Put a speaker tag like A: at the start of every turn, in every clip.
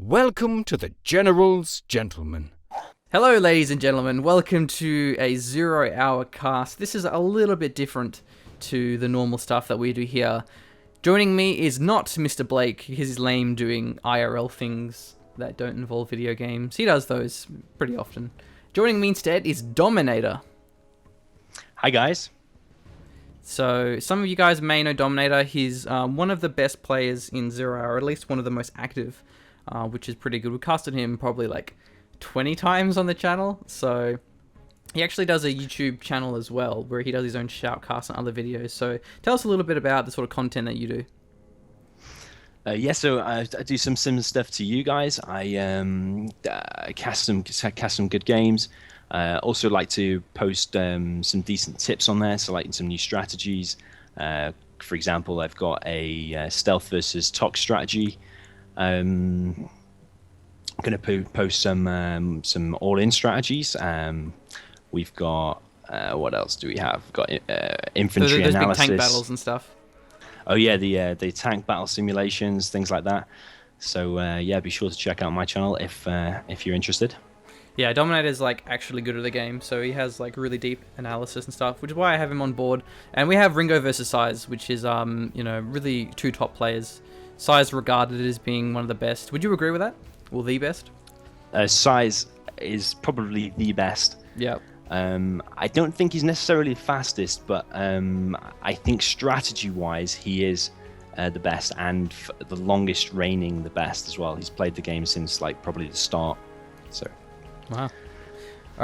A: Welcome to the General's Gentlemen.
B: Hello, ladies and gentlemen. Welcome to a 0-hour cast. This is a little bit different to the normal stuff that we do here. Joining me is not Mr. Blake. He's lame doing IRL things that don't involve video games. He does those pretty often. Joining me instead is Dominator.
C: Hi, guys.
B: So, some of you guys may know Dominator. He's one of the best players in 0-hour, or at least one of the most active, which is pretty good. We casted him probably like 20 times on the channel, so he actually does a YouTube channel as well where he does his own shoutcasts and other videos. So tell us a little bit about the sort of content that you do.
C: So I do some similar stuff to you guys. I cast some good games. Also like to post some decent tips on there, so like some new strategies. For example, I've got a stealth versus tox strategy. I'm going to post some all-in strategies. We've got what else do we have? We've got infantry
B: those
C: analysis.
B: Big tank battles and stuff.
C: Oh yeah, the tank battle simulations, things like that. So yeah, be sure to check out my channel if you're interested.
B: Yeah, Dominator's like actually good at the game, so he has like really deep analysis and stuff, which is why I have him on board. And we have Ringo versus Size, which is really two top players. Size regarded as being one of the best. Would you agree with that? Or the best?
C: Size is probably the best.
B: Yeah.
C: I don't think he's necessarily the fastest, but I think strategy-wise he is the best, and the longest reigning the best as well. He's played the game since like probably the start. So.
B: Wow. All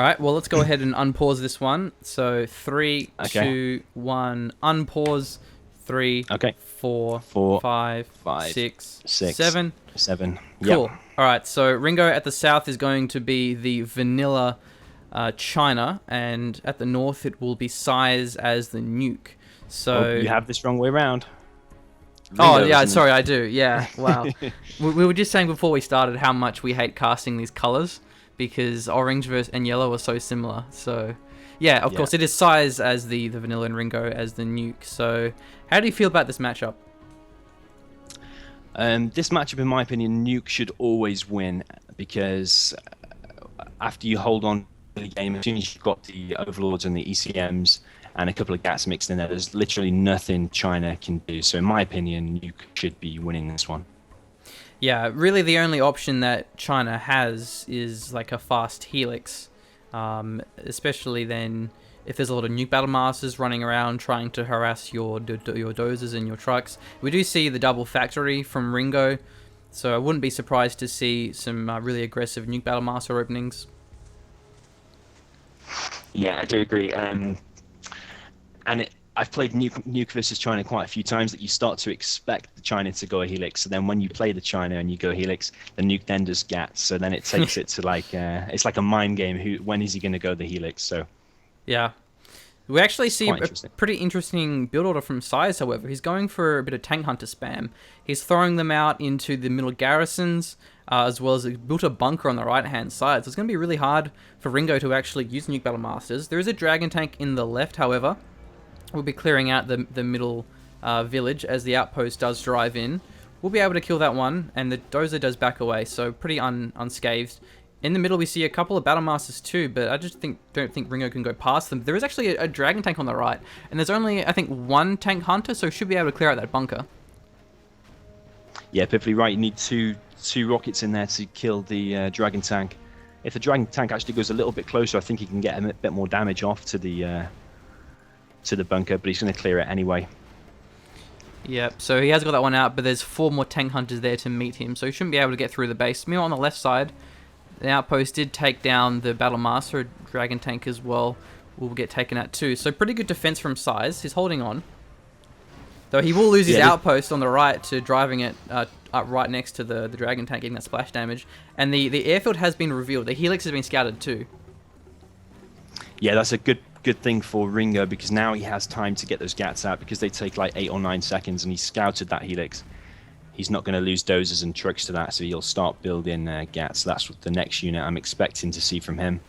B: right. Well, let's go ahead and unpause this one. So 3, 2, 1, unpause. 3,
C: okay.
B: 4, 5, 6, 7.
C: 7.
B: Cool.
C: Yep.
B: All right. So Ringo at the south is going to be the vanilla China, and at the north it will be Size as the Nuke. So
C: you have this wrong way around.
B: Oh yeah, sorry, I do. Yeah. Wow. we were just saying before we started how much we hate casting these colors because orange and yellow are so similar. So yeah, of course it is Size as the vanilla and Ringo as the Nuke. So how do you feel about this matchup?
C: This matchup, in my opinion, Nuke should always win, because after you hold on to the game, as soon as you've got the Overlords and the ECMs and a couple of GATs mixed in there, there's literally nothing China can do. So in my opinion, Nuke should be winning this one.
B: Yeah, really the only option that China has is like a fast Helix, especially then if there's a lot of Nuke Battle Masters running around trying to harass your dozers and your trucks. We do see the double factory from Ringo, so I wouldn't be surprised to see some really aggressive Nuke Battle Master openings.
C: Yeah, I do agree. I've played Nuke versus China quite a few times, that you start to expect the China to go a Helix. So then when you play the China and you go Helix, the Nuke then does GATs. So then it takes it to like, it's like a mind game. When is he going to go the Helix? So
B: yeah. We actually see a pretty interesting build order from Size, however. He's going for a bit of Tank Hunter spam. He's throwing them out into the middle garrisons, as well as built a bunker on the right-hand side. So it's going to be really hard for Ringo to actually use Nuke Battle Masters. There is a Dragon Tank in the left, however. We'll be clearing out the middle village as the outpost does drive in. We'll be able to kill that one, and the Dozer does back away, so pretty unscathed. In the middle, we see a couple of Battle Masters too, but I just don't think Ringo can go past them. There is actually a Dragon Tank on the right, and there's only, I think, one Tank Hunter, so should be able to clear out that bunker.
C: Yeah, perfectly right. You need two rockets in there to kill the Dragon Tank. If the Dragon Tank actually goes a little bit closer, I think he can get a bit more damage off to the bunker, but he's going to clear it anyway.
B: Yep, so he has got that one out, but there's 4 more Tank Hunters there to meet him, so he shouldn't be able to get through the base. Meanwhile, on the left side, the outpost did take down the Battle Master, Dragon Tank as well, will get taken out too. So pretty good defense from Size. He's holding on. Though he will lose his outpost on the right to driving it up right next to the Dragon Tank, getting that splash damage. And the airfield has been revealed. The Helix has been scouted too.
C: Yeah, that's a good thing for Ringo, because now he has time to get those GATs out, because they take like 8 or 9 seconds, and he scouted that Helix. He's not going to lose dozers and trucks to that, so he'll start building GATs. So that's what the next unit I'm expecting to see from him.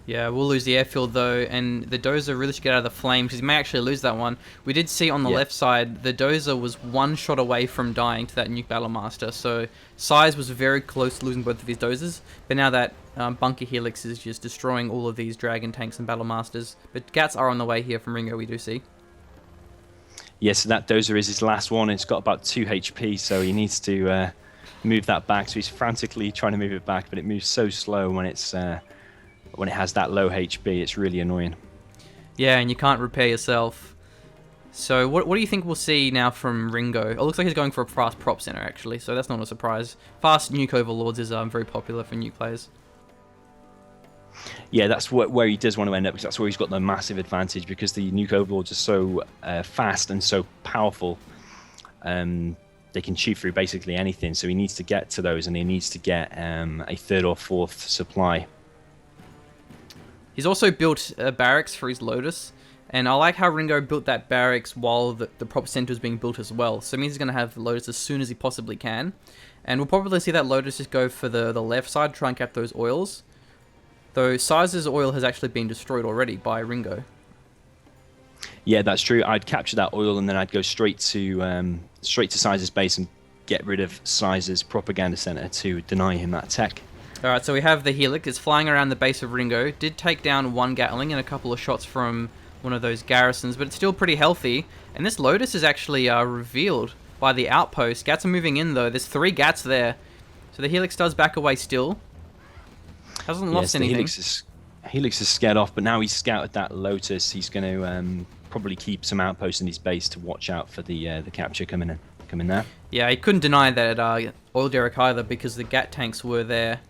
B: Yeah, we'll lose the airfield though, and the Dozer really should get out of the flames because he may actually lose that one. We did see on the left side, the Dozer was one shot away from dying to that Nuke Battlemaster, so Size was very close to losing both of his Dozers, but now that Bunker Helix is just destroying all of these Dragon Tanks and Battlemasters. But Gats are on the way here from Ringo, we do see.
C: Yes, so that Dozer is his last one. It's got about 2 HP, so he needs to move that back. So he's frantically trying to move it back, but it moves so slow when it's when it has that low HP. It's really annoying. Yeah,
B: and you can't repair yourself. So what do you think we'll see now from Ringo? It looks like he's going for a fast prop center, actually, so that's not a surprise. Fast Nuke Overlords is very popular for Nuke players.
C: Yeah, that's where he does want to end up, because that's where he's got the massive advantage, because the Nuke Overlords are so fast and so powerful. They can chew through basically anything, so he needs to get to those, and he needs to get a third or fourth supply.
B: He's also built barracks for his Lotus, and I like how Ringo built that barracks while the prop center is being built as well. So it means he's going to have the Lotus as soon as he possibly can. And we'll probably see that Lotus just go for the left side, try and cap those oils. Though Size's oil has actually been destroyed already by Ringo.
C: Yeah, that's true. I'd capture that oil and then I'd go straight to Size's base and get rid of Size's propaganda center to deny him that tech.
B: Alright, so we have the Helix. It's flying around the base of Ringo. Did take down one Gatling and a couple of shots from one of those garrisons, but it's still pretty healthy. And this Lotus is actually revealed by the outpost. Gats are moving in though. There's 3 Gats there. So the Helix does back away still. Hasn't lost anything.
C: Helix is scared off, but now he's scouted that Lotus. He's going to probably keep some outposts in his base to watch out for the capture coming there.
B: Yeah, he couldn't deny that oil derrick either because the Gat tanks were there.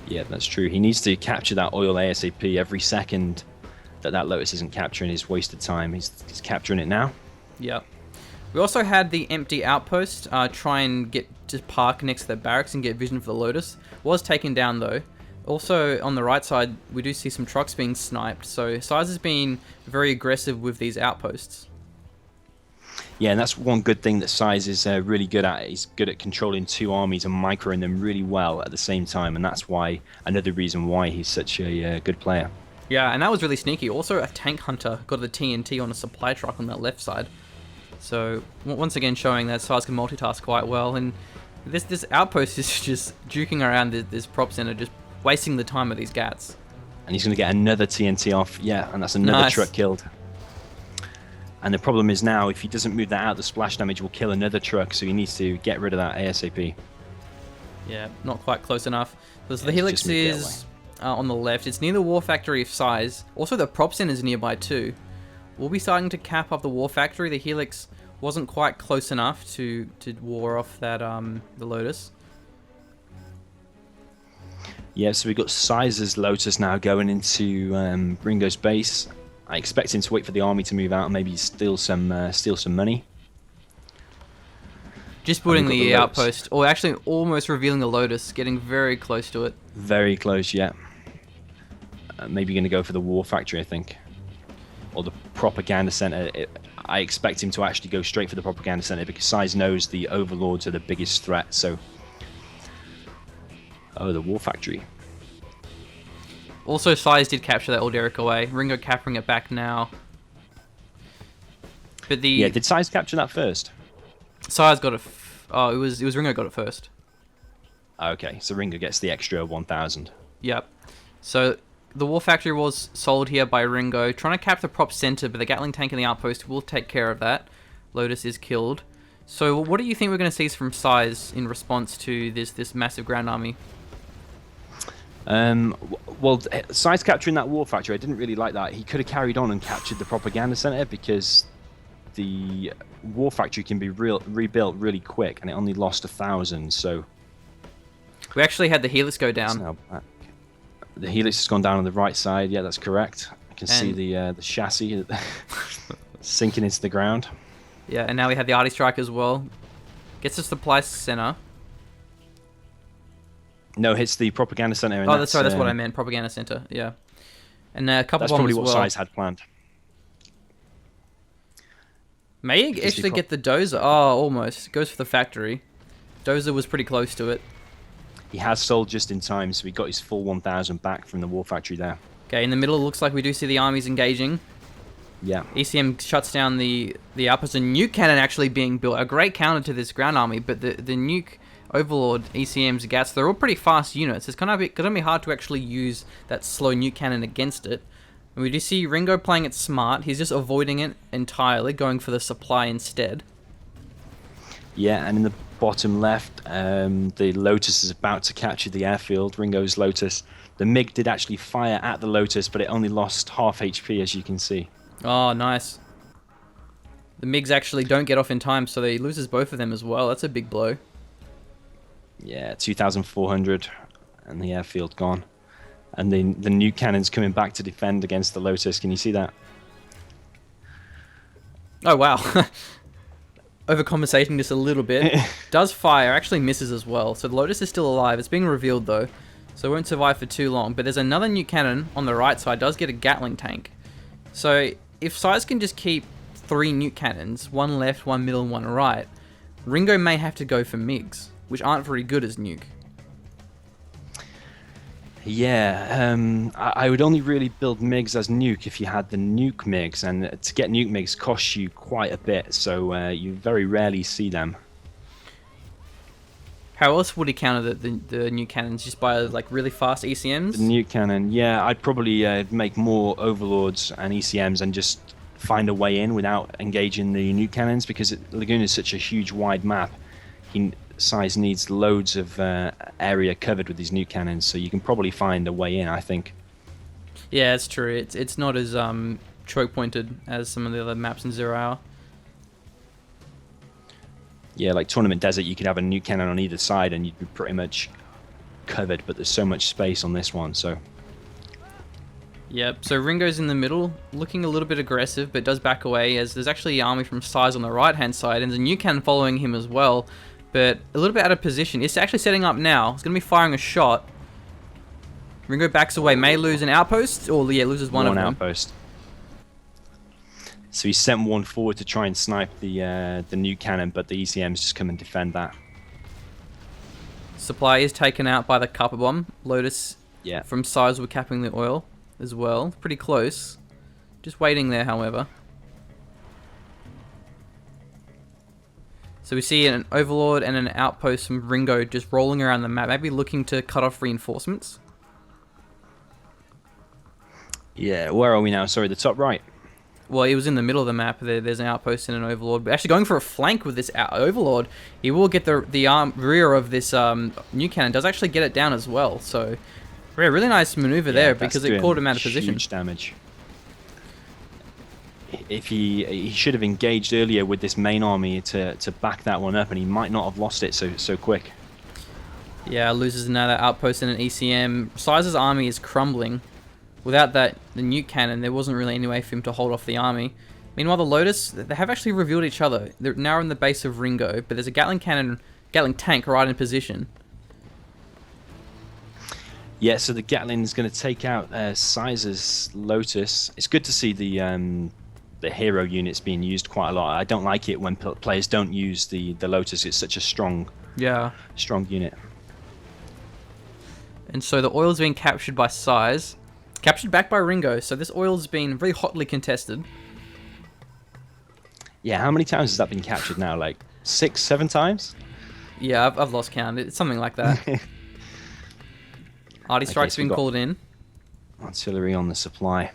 C: Yeah, that's true. He needs to capture that oil ASAP. Every second that Lotus isn't capturing is wasted time. He's capturing it now.
B: Yeah. We also had the empty outpost try and get to park next to the barracks and get vision for the Lotus. Was taken down though. Also on the right side, we do see some trucks being sniped. So Size has been very aggressive with these outposts.
C: Yeah, and that's one good thing that Size is really good at. He's good at controlling 2 armies and microing them really well at the same time, and that's why another reason why he's such a good player.
B: Yeah, and that was really sneaky. Also, a tank hunter got the TNT on a supply truck on that left side. So once again, showing that Size can multitask quite well, and this outpost is just juking around this prop center, just wasting the time of these Gats.
C: And he's going to get another TNT off. Yeah, and that's another truck killed. And the problem is now, if he doesn't move that out, the splash damage will kill another truck, so he needs to get rid of that ASAP.
B: Yeah, not quite close enough. So the Helix is on the left. It's near the War Factory of Size. Also, the prop center is nearby too. We'll be starting to cap up the War Factory. The Helix wasn't quite close enough to war off that the Lotus.
C: Yeah, so we've got Size's Lotus now going into Ringo's base. I expect him to wait for the army to move out and maybe steal some money.
B: Just putting the outpost, or actually almost revealing the Lotus, getting very close to it.
C: Very close, yeah. Maybe going to go for the War Factory, I think. Or the Propaganda Center. I expect him to actually go straight for the Propaganda Center because Size knows the Overlords are the biggest threat, so... Oh, the War Factory.
B: Also, Size did capture that old Derrick away. Ringo capturing it back now. But
C: yeah, did Size capture that first?
B: Size got it. Oh, it was Ringo got it first.
C: Okay, so Ringo gets the extra 1,000.
B: Yep. So the War Factory was sold here by Ringo, trying to cap the prop center, but the Gatling tank and the outpost will take care of that. Lotus is killed. So what do you think we're going to see from Size in response to this massive ground army?
C: Well, Size capturing that War Factory, I didn't really like that. He could have carried on and captured the Propaganda Center because the War Factory can be rebuilt really quick, and it only lost 1,000. So
B: we actually had the Helix go down.
C: Now back. The Helix has gone down on the right side. Yeah, that's correct. I can see the chassis sinking into the ground.
B: Yeah, and now we have the Arty Strike as well. Gets us the supply center.
C: No, hits the Propaganda Center.
B: And that's what I meant. Propaganda Center, yeah. And a couple
C: that's
B: bombs
C: probably
B: as
C: what
B: well.
C: Size had planned.
B: May he actually get the Dozer? Oh, almost. Goes for the factory. Dozer was pretty close to it.
C: He has sold just in time, so he got his full 1,000 back from the War Factory there.
B: Okay, in the middle, it looks like we do see the armies engaging.
C: Yeah.
B: ECM shuts down the outpost. A nuke cannon actually being built. A great counter to this ground army, but the nuke Overlord, ECM's, Gats, they're all pretty fast units. It's going to be hard to actually use that slow nuke cannon against it. And we do see Ringo playing it smart. He's just avoiding it entirely, going for the supply instead.
C: Yeah, and in the bottom left, the Lotus is about to capture the airfield, Ringo's Lotus. The MiG did actually fire at the Lotus, but it only lost half HP, as you can see.
B: Oh, nice. The MiGs actually don't get off in time, so he loses both of them as well. That's a big blow.
C: Yeah, 2,400, and the airfield gone. And the nuke cannon's coming back to defend against the Lotus. Can you see that?
B: Oh, wow. Overcompensating just a little bit. Does fire, actually misses as well. So the Lotus is still alive. It's being revealed, though. So it won't survive for too long. But there's another nuke cannon on the right side. Does get a Gatling tank. So if Size can just keep 3 nuke cannons, one left, one middle, and one right, Ringo may have to go for MiGs, which aren't very good as nuke.
C: Yeah, I would only really build MiGs as nuke if you had the nuke MiGs, and to get nuke MiGs costs you quite a bit, so you very rarely see them.
B: How else would he counter the nuke cannons? Just by like really fast ECMs?
C: The nuke cannon, yeah, I'd probably make more Overlords and ECMs and just find a way in without engaging the nuke cannons, because Lagoon is such a huge wide map. Size needs loads of area covered with these nuke cannons, so you can probably find a way in, I think.
B: Yeah, it's true. It's not as choke pointed as some of the other maps in 0 Hour.
C: Yeah, like Tournament Desert, you could have a nuke cannon on either side and you'd be pretty much covered, but there's so much space on this one, so...
B: Yep, so Ringo's in the middle, looking a little bit aggressive, but does back away, as there's actually an army from Size on the right-hand side, and there's a nuke cannon following him as well, but a little bit out of position. It's actually setting up now. It's going to be firing a shot. Ringo backs away. May lose an outpost, or yeah, loses one of them.
C: Outpost. So he sent one forward to try and snipe the nuke cannon, but the ECMs just come and defend that.
B: Supply is taken out by the Copper Bomb. Lotus from Size were capping the oil as well. Pretty close. Just waiting there, however. So we see an Overlord and an outpost from Ringo just rolling around the map, maybe looking to cut off reinforcements.
C: Yeah, where are we now? Sorry, the top right.
B: Well, he was in the middle of the map. There's an outpost and an Overlord. But actually going for a flank with this Overlord, he will get the rear of this nuke cannon. Does actually get it down as well. So, really nice maneuver there because it caught him out of position.
C: Huge damage. If he should have engaged earlier with this main army to back that one up, and he might not have lost it so quick.
B: Yeah, loses another outpost and an ECM. Size's army is crumbling. Without the nuke cannon, there wasn't really any way for him to hold off the army. Meanwhile, the Lotus, they have actually revealed each other. They're now in the base of Ringo, but there's a Gatling tank right in position.
C: Yeah, so the Gatling is going to take out Size's Lotus. It's good to see the hero units being used quite a lot. I don't like it when players don't use the Lotus. It's such a strong unit. And
B: so the oil's being captured by Size. Captured back by Ringo, so this oil's been very hotly contested.
C: Yeah, how many times has that been captured now? Like 6, 7 times?
B: Yeah, I've lost count. It's something like that. Arty strike's been called in.
C: Artillery on the supply.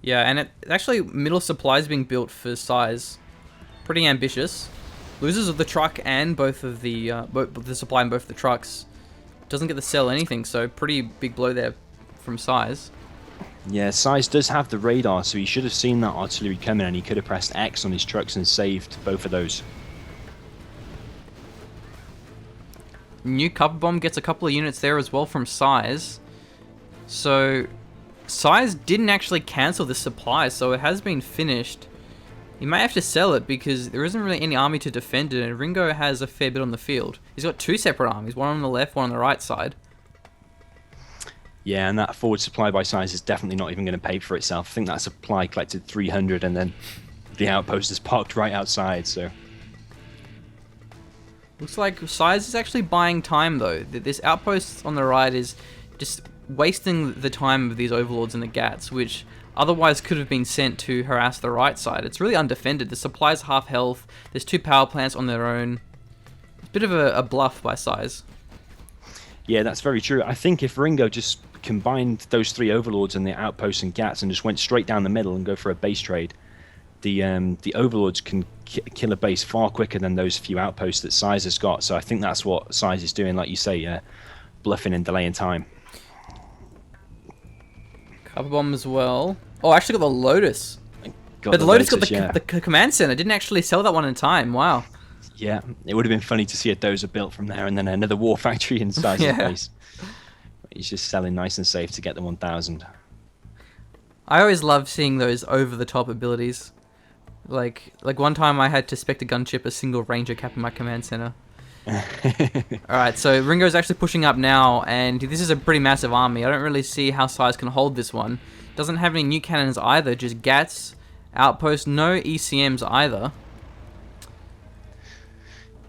B: Yeah, and actually middle supply is being built for Size. Pretty ambitious. Loses of the truck and both of the supply and both the trucks. Doesn't get to sell anything, so pretty big blow there from Size.
C: Yeah, Size does have the radar, so he should have seen that artillery coming, and he could have pressed X on his trucks and saved both of those.
B: New Copper Bomb gets a couple of units there as well from Size. So Size didn't actually cancel the supply, so it has been finished. He may have to sell it because there isn't really any army to defend it, and Ringo has a fair bit on the field. He's got 2 separate armies, one on the left, one on the right side.
C: Yeah, and that forward supply by Size is definitely not even going to pay for itself. I think that supply collected 300, and then the outpost is parked right outside, so...
B: Looks like Size is actually buying time, though. This outpost on the right is just wasting the time of these Overlords and the Gats, which otherwise could have been sent to harass the right side. It's really undefended. The supply's half health. There's 2 power plants on their own. It's a bit of a bluff by Size.
C: Yeah, that's very true. I think if Ringo just combined those 3 Overlords and the outposts and Gats and just went straight down the middle and go for a base trade, the Overlords can kill a base far quicker than those few outposts that Size has got. So I think that's what Size is doing, like you say, bluffing and delaying time.
B: Copper Bomb as well. Oh, I actually got the Lotus.
C: Got
B: But the Lotus got
C: yeah.
B: the command center. Didn't actually sell that one in time. Wow.
C: Yeah, it would have been funny to see a dozer built from there and then another war factory in Size's
B: Yeah.
C: base. He's just selling nice and safe to get the 1000.
B: I always love seeing those over-the-top abilities. Like one time I had to spec to gunship a single ranger cap in my command center. Alright, so Ringo's actually pushing up now, and this is a pretty massive army. I don't really see how Size can hold this one. Doesn't have any new cannons either, just Gats, outposts, no ECMs either.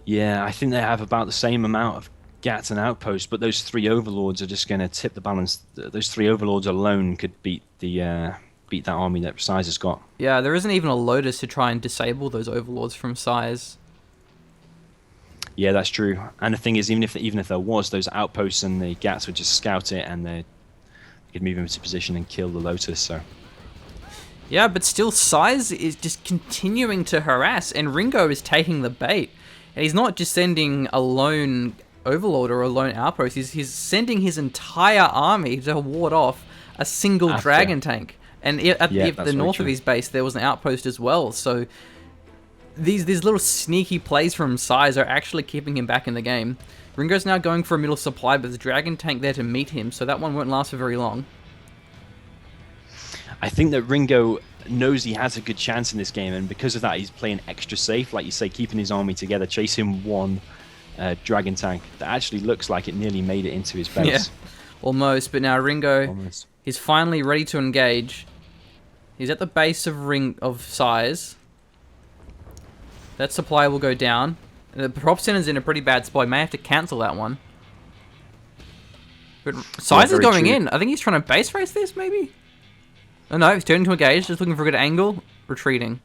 C: Yeah, I think they have about the same amount of Gats and outposts, but those 3 Overlords are just going to tip the balance. Those 3 Overlords alone could beat that army that Size has got.
B: Yeah, there isn't even a Lotus to try and disable those Overlords from Size.
C: Yeah, that's true. And the thing is, even if there was, those outposts and the Gats would just scout it, and they could move into position and kill the Lotus. So.
B: Yeah, but still Size is just continuing to harass, and Ringo is taking the bait. And he's not just sending a lone Overlord or a lone outpost, he's sending his entire army to ward off a single dragon tank. And at the north of his base, there was an outpost as well. So these little sneaky plays from Size are actually keeping him back in the game. Ringo's now going for a middle supply, but there's a dragon tank there to meet him, so that one won't last for very long.
C: I think that Ringo knows he has a good chance in this game, and because of that, he's playing extra safe, like you say, keeping his army together, chasing one dragon tank that actually looks like it nearly made it into his base.
B: Yeah, almost. But now Ringo is finally ready to engage. He's at the base of Size. That supply will go down. The prop center's in a pretty bad spot. He may have to cancel that one. But Size is going in. I think he's trying to base race this, maybe? Oh no, he's turning to engage, just looking for a good angle, retreating.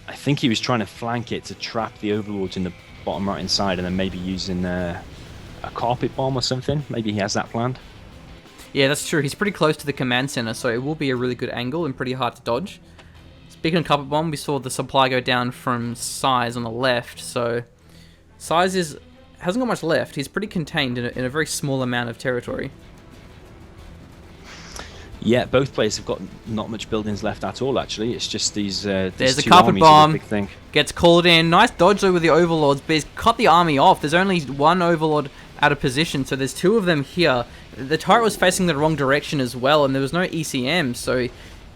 C: I think he was trying to flank it to trap the Overlords in the bottom right-hand side, and then maybe using a carpet bomb or something. Maybe he has that planned.
B: Yeah, that's true. He's pretty close to the command center, so it will be a really good angle and pretty hard to dodge. Speaking of carpet bomb, we saw the supply go down from Size on the left, so Size hasn't got much left. He's pretty contained in a very small amount of territory.
C: Yeah, both players have got not much buildings left at all, actually. It's just these
B: There's a
C: 2
B: carpet
C: armies
B: bomb,
C: are the big thing.
B: gets called in. Nice dodge though with the Overlords, but he's cut the army off. There's only 1 Overlord out of position, so there's 2 of them here. The turret was facing the wrong direction as well, and there was no ECM, so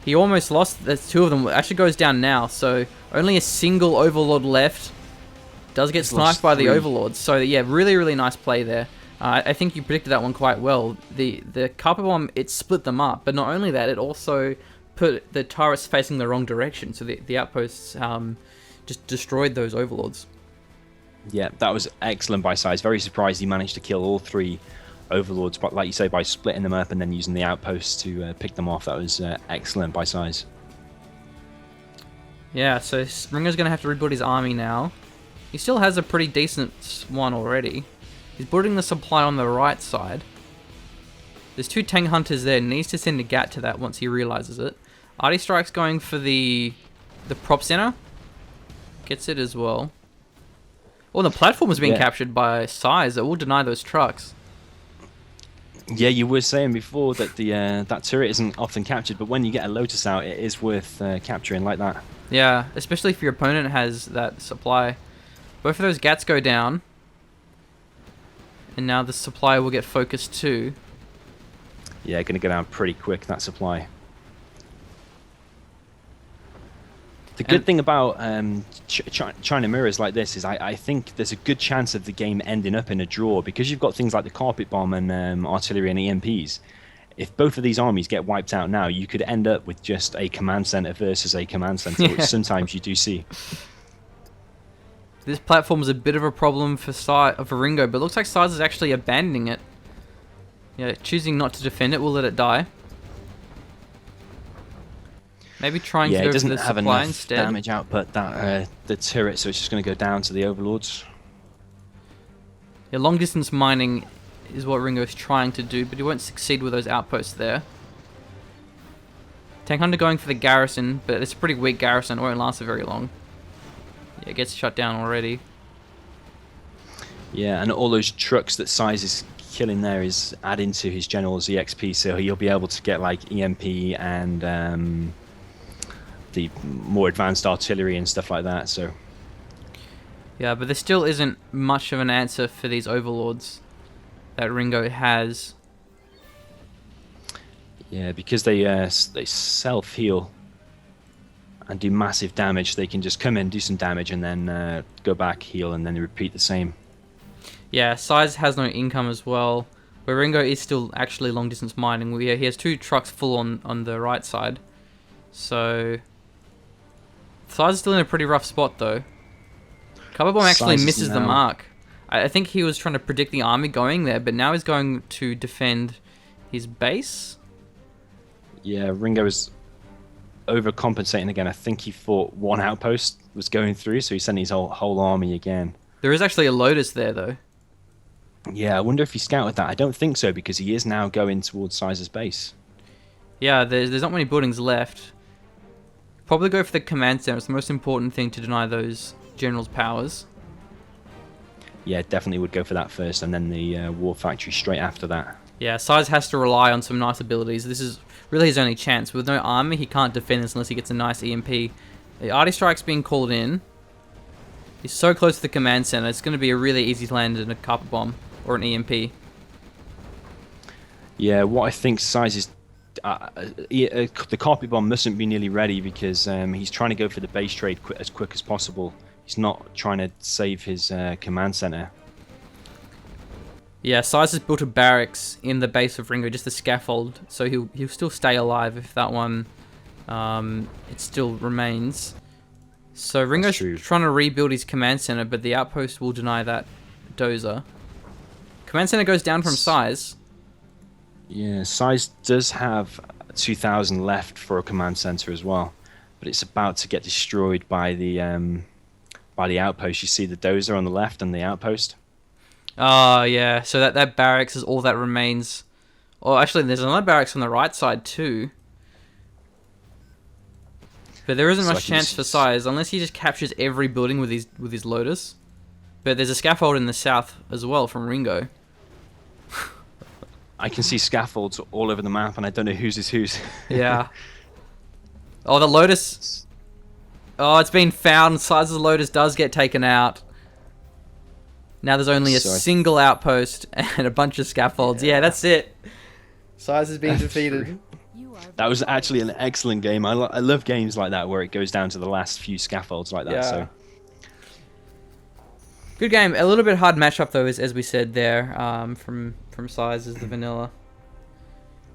B: he almost lost. There's 2 of them. It actually goes down now, so only a single Overlord left. Does get sniped by the Overlords, so yeah, really, really nice play there. I think you predicted that one quite well. The carpet bomb, it split them up, but not only that, it also put the turrets facing the wrong direction, so the outposts just destroyed those Overlords.
C: Yeah, that was excellent by Size. Very surprised he managed to kill all 3 Overlords, but like you say, by splitting them up and then using the outposts to pick them off. That was excellent by Size.
B: Yeah, so Ringo's going to have to rebuild his army now. He still has a pretty decent one already. He's building the supply on the right side. There's 2 Tank Hunters there. Needs to send a Gat to that once he realizes it. Artie Strike's going for the prop center. Gets it as well. Oh, the platform is being captured by Size. It will deny those trucks.
C: Yeah, you were saying before that that turret isn't often captured, but when you get a Lotus out, it is worth capturing like that.
B: Yeah, especially if your opponent has that supply. Both of those Gats go down. And now the supply will get focused too.
C: Yeah, going to go down pretty quick, that supply. The good thing about China mirrors like this is I think there's a good chance of the game ending up in a draw, because you've got things like the carpet bomb and artillery and EMPs. If both of these armies get wiped out now, you could end up with just a command center versus a command center, which sometimes you do see.
B: This platform is a bit of a problem for Ringo, but it looks like Size is actually abandoning it. Yeah, choosing not to defend it, we'll let it die. Maybe trying to go for the supply instead.
C: Damage output that the turret, so it's just going to go down to the Overlords.
B: Yeah, long distance mining is what Ringo is trying to do, but he won't succeed with those outposts there. Tank Hunter going for the garrison, but it's a pretty weak garrison. It won't last very long. Yeah, it gets shut down already.
C: Yeah, and all those trucks that Size is killing there is adding to his general's EXP, so he'll be able to get like EMP and the more advanced artillery and stuff like that. So
B: yeah, but there still isn't much of an answer for these Overlords that Ringo has.
C: Yeah, because they self-heal and do massive damage, they can just come in, do some damage, and then go back, heal, and then repeat the same.
B: Yeah, Size has no income as well, where Ringo is still actually long-distance mining. He has 2 trucks full on the right side. So Size is still in a pretty rough spot, though. Cover Bomb actually misses the mark. I think he was trying to predict the army going there, but now he's going to defend his base.
C: Yeah, Ringo is overcompensating again. I think he thought one outpost was going through, so he sent his whole army again.
B: There is actually a Lotus there, though.
C: Yeah, I wonder if he scouted that. I don't think so, because he is now going towards Size's base.
B: Yeah, there's not many buildings left. Probably go for the command center. It's the most important thing to deny those generals' powers.
C: Yeah, definitely would go for that first, and then the war factory straight after that.
B: Yeah, Size has to rely on some nice abilities. This is really his only chance. With no army, he can't defend this unless he gets a nice EMP. The Arty Strike's being called in. He's so close to the command center, it's going to be a really easy to land in a carpet bomb or an EMP.
C: Yeah, what I think Size is... the carpet bomb mustn't be nearly ready, because he's trying to go for the base trade as quick as possible. He's not trying to save his command center.
B: Yeah, Size has built a barracks in the base of Ringo, just a scaffold, so he'll still stay alive if that one it still remains. So Ringo's trying to rebuild his command center, but the outpost will deny that dozer. Command center goes down from Size.
C: Yeah, Size does have 2,000 left for a command center as well, but it's about to get destroyed by the outpost. You see the dozer on the left and the outpost.
B: Oh, yeah. So that barracks is all that remains. Oh, actually, there's another barracks on the right side too. But there isn't much chance for Size unless he just captures every building with his Lotus. But there's a scaffold in the south as well from Ringo.
C: I can see scaffolds all over the map, and I don't know whose is whose.
B: Yeah. Oh, the Lotus. Oh, it's been found. Size's Lotus does get taken out. Now there's only a single outpost and a bunch of scaffolds. Yeah, that's it. Size has been defeated.
C: That was actually an excellent game. I love games like that where it goes down to the last few scaffolds like that.
B: Yeah.
C: So.
B: Good game. A little bit hard matchup though, as we said there, from Size as the vanilla.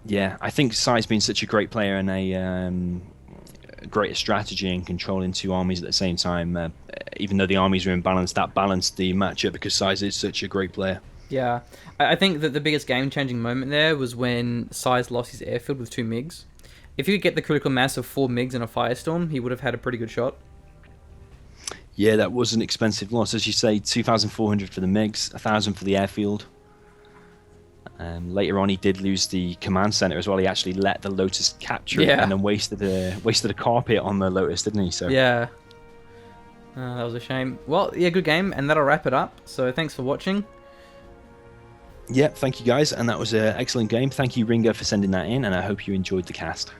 C: Yeah, I think Size being such a great player and a greater strategy and controlling 2 armies at the same time, even though the armies are imbalanced, that balanced the matchup because Size is such a great player.
B: Yeah, I think that the biggest game-changing moment there was when Size lost his airfield with 2 MiGs. If he could get the critical mass of 4 MiGs in a Firestorm, he would have had a pretty good shot.
C: Yeah, that was an expensive loss. As you say, 2,400 for the MiGs, 1,000 for the airfield. Later on, he did lose the command center as well. He actually let the Lotus capture it and then wasted a carpet on the Lotus, didn't he? So
B: yeah, that was a shame. Well, yeah, good game, and that'll wrap it up. So thanks for watching.
C: Yeah, thank you guys, and that was an excellent game. Thank you, Ringo, for sending that in, and I hope you enjoyed the cast.